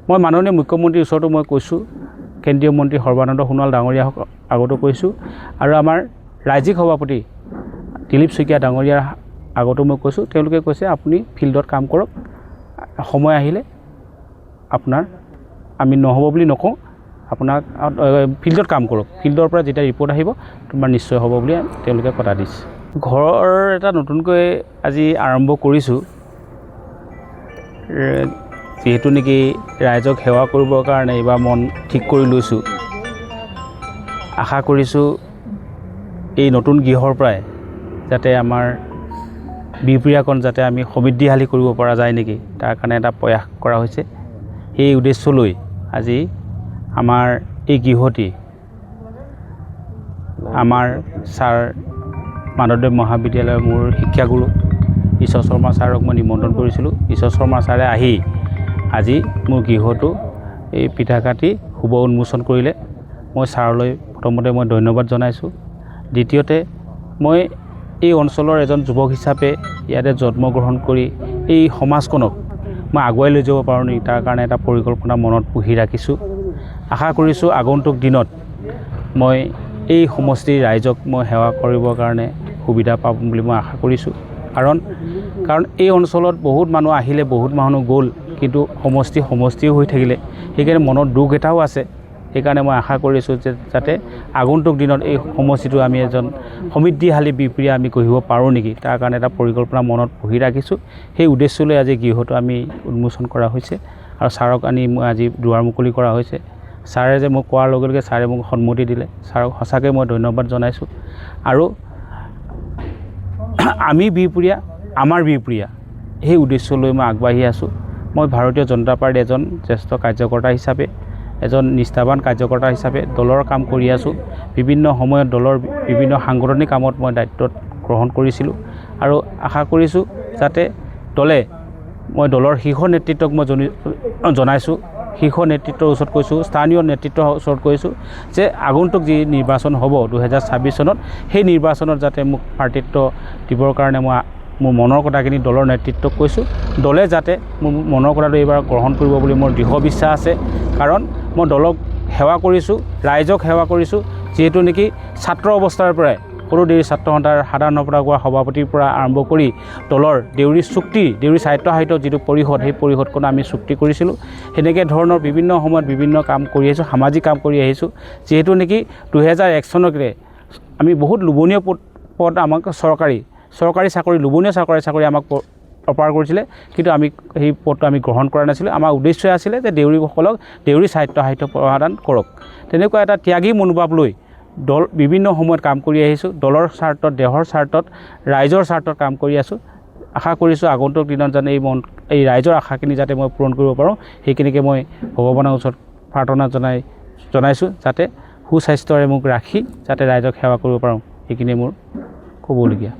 মই মাননীয় মুখ্যমন্ত্ৰীৰ ওচৰতো মই কৈছোঁ, কেন্দ্ৰীয় মন্ত্ৰী সৰ্বানন্দ সোণোৱাল ডাঙৰীয়াক আগতো কৈছোঁ, আৰু আমাৰ ৰাজ্যিক সভাপতি দিলীপ শইকীয়া ডাঙৰীয়াৰ আগতো মই কৈছোঁ। তেওঁলোকে কৈছে আপুনি ফিল্ডত কাম কৰক, সময় আহিলে আপোনাৰ আমি নহ'ব বুলি নকওঁ, আপোনাক ফিল্ডত কাম কৰক, ফিল্ডৰ পৰা যেতিয়া ৰিপৰ্ট আহিব তোমাৰ নিশ্চয় হ'ব বুলি তেওঁলোকে কথা দিছে। ঘৰৰ এটা নতুনকৈ আজি আৰম্ভ কৰিছোঁ, যিহেতু নেকি ৰাইজক সেৱা কৰিবৰ কাৰণে এইবাৰ মন ঠিক কৰি লৈছোঁ। আশা কৰিছোঁ এই নতুন গৃহৰ পৰাই যাতে আমাৰ বিহপুৰীয়াখন যাতে আমি সমৃদ্ধিশালী কৰিব পৰা যায় নেকি, তাৰ কাৰণে এটা প্ৰয়াস কৰা হৈছে। সেই উদ্দেশ্য লৈ আজি আমাৰ এই গৃহটি আমাৰ ছাৰ মাধৱদেৱ মহাবিদ্যালয়ৰ মোৰ শিক্ষাগুৰু ঈশ্বৰ শৰ্মা ছাৰক মই নিমন্ত্ৰণ কৰিছিলোঁ। ঈশ্বৰ শৰ্মা ছাৰে আহি আজি মোৰ গৃহটো এই পিঠা কাটি শুভ উন্মোচন কৰিলে। মই ছাৰলৈ প্ৰথমতে মই ধন্যবাদ জনাইছোঁ। দ্বিতীয়তে মই এই অঞ্চলৰ এজন যুৱক হিচাপে ইয়াতে জন্মগ্ৰহণ কৰি এই সমাজখনক মই আগুৱাই লৈ যাব পাৰোঁ নেকি, তাৰ কাৰণে এটা পৰিকল্পনা মনত পুহি ৰাখিছোঁ। আশা কৰিছোঁ আগন্তুক দিনত মই এই সমষ্টিৰ ৰাইজক মই সেৱা কৰিবৰ কাৰণে সুবিধা পাম বুলি মই আশা কৰিছোঁ। কাৰণ এই অঞ্চলত বহুত মানুহ আহিলে, বহুত মানুহ গ'ল, কিন্তু সমষ্টিও হৈ থাকিলে, সেইকাৰণে মনত দুখ এটাও আছে। সেইকাৰণে মই আশা কৰিছোঁ যে যাতে আগন্তুক দিনত এই সমষ্টিটো আমি এজন সমৃদ্ধিশালী বিহপুৰীয়া আমি গঢ়িব পাৰোঁ নেকি, তাৰ কাৰণে এটা পৰিকল্পনা মনত পুহি ৰাখিছোঁ। সেই উদ্দেশ্য লৈ আজি গৃহটো আমি উন্মোচন কৰা হৈছে আৰু ছাৰক আনি মই আজি দুৱাৰ মুকলি কৰা হৈছে। ছাৰে যে মোক কোৱাৰ লগে লগে ছাৰে মোক সন্মতি দিলে, ছাৰক সঁচাকৈ মই ধন্যবাদ জনাইছোঁ। আৰু আমি বিহপুৰীয়া, আমাৰ বিহপুৰীয়া, সেই উদ্দেশ্য লৈ মই আগবাঢ়ি আছোঁ। মই ভাৰতীয় জনতা পাৰ্টীৰ এজন জ্যেষ্ঠ কাৰ্যকৰ্তা হিচাপে, এজন নিষ্ঠাৱান কাৰ্যকৰ্তা হিচাপে দলৰ কাম কৰি আছোঁ। বিভিন্ন সময়ত দলৰ বিভিন্ন সাংগঠনিক কামত মই দায়িত্বত গ্ৰহণ কৰিছিলোঁ আৰু আশা কৰিছোঁ যাতে মই দলৰ শীৰ্ষ নেতৃত্বক মই জনাইছোঁ, শীৰ্ষ নেতৃত্বৰ ওচৰত কৈছোঁ, স্থানীয় নেতৃত্বৰ ওচৰত কৈছোঁ যে আগন্তুক যি নিৰ্বাচন হ'ব 2026 চনত, সেই নিৰ্বাচনত যাতে মোক প্ৰাৰ্থিত্ব দিবৰ কাৰণে মই মোৰ মনৰ কথাখিনি দলৰ নেতৃত্বক কৈছোঁ। দলে যাতে মোৰ মনৰ কথাটো এইবাৰ গ্ৰহণ কৰিব বুলি মোৰ দৃঢ় বিশ্বাস আছে। কাৰণ মই দলক সেৱা কৰিছোঁ, ৰাইজক সেৱা কৰিছোঁ, যিহেতু নেকি ছাত্ৰ অৱস্থাৰ পৰাই সৰু দেউৰী ছাত্ৰ সন্থাৰ সাধাৰণ সম্পাদকৰ সভাপতিৰ পৰা আৰম্ভ কৰি দলৰ দেউৰী সাহিত্য যিটো পৰিষদ, সেই পৰিষদখন আমি চুক্তি কৰিছিলোঁ। সেনেকৈ ধৰণৰ বিভিন্ন সময়ত বিভিন্ন কাম কৰি আহিছোঁ, সামাজিক কাম কৰি আহিছোঁ। যিহেতু নেকি 2001 চনতে আমি বহুত লোভনীয় পদ আমাক চৰকাৰী চাকৰি, লোভনীয় চৰকাৰী চাকৰি আমাক অপাৰ কৰিছিলে, কিন্তু আমি সেই পদটো আমি গ্ৰহণ কৰা নাছিলোঁ। আমাৰ উদ্দেশ্য আছিলে যে দেউৰীসকলক দেউৰী সাহিত্য প্ৰদান কৰক। তেনেকুৱা এটা ত্যাগী মনোভাৱ লৈ দল বিভিন্ন সময়ত কাম কৰি আহিছোঁ। দলৰ স্বাৰ্থত, দেশৰ স্বাৰ্থত, ৰাইজৰ স্বাৰ্থত কাম কৰি আছোঁ। আশা কৰিছোঁ আগন্তুক দিনত যাতে এই ৰাইজৰ আশাখিনি যাতে মই পূৰণ কৰিব পাৰোঁ, সেইখিনিকে মই ভগৱানৰ ওচৰত প্ৰাৰ্থনা জনাইছোঁ যাতে সুস্বাস্থ্যৰে মোক ৰাখি যাতে ৰাইজক সেৱা কৰিব পাৰোঁ। সেইখিনিয়ে মোৰ ক'বলগীয়া।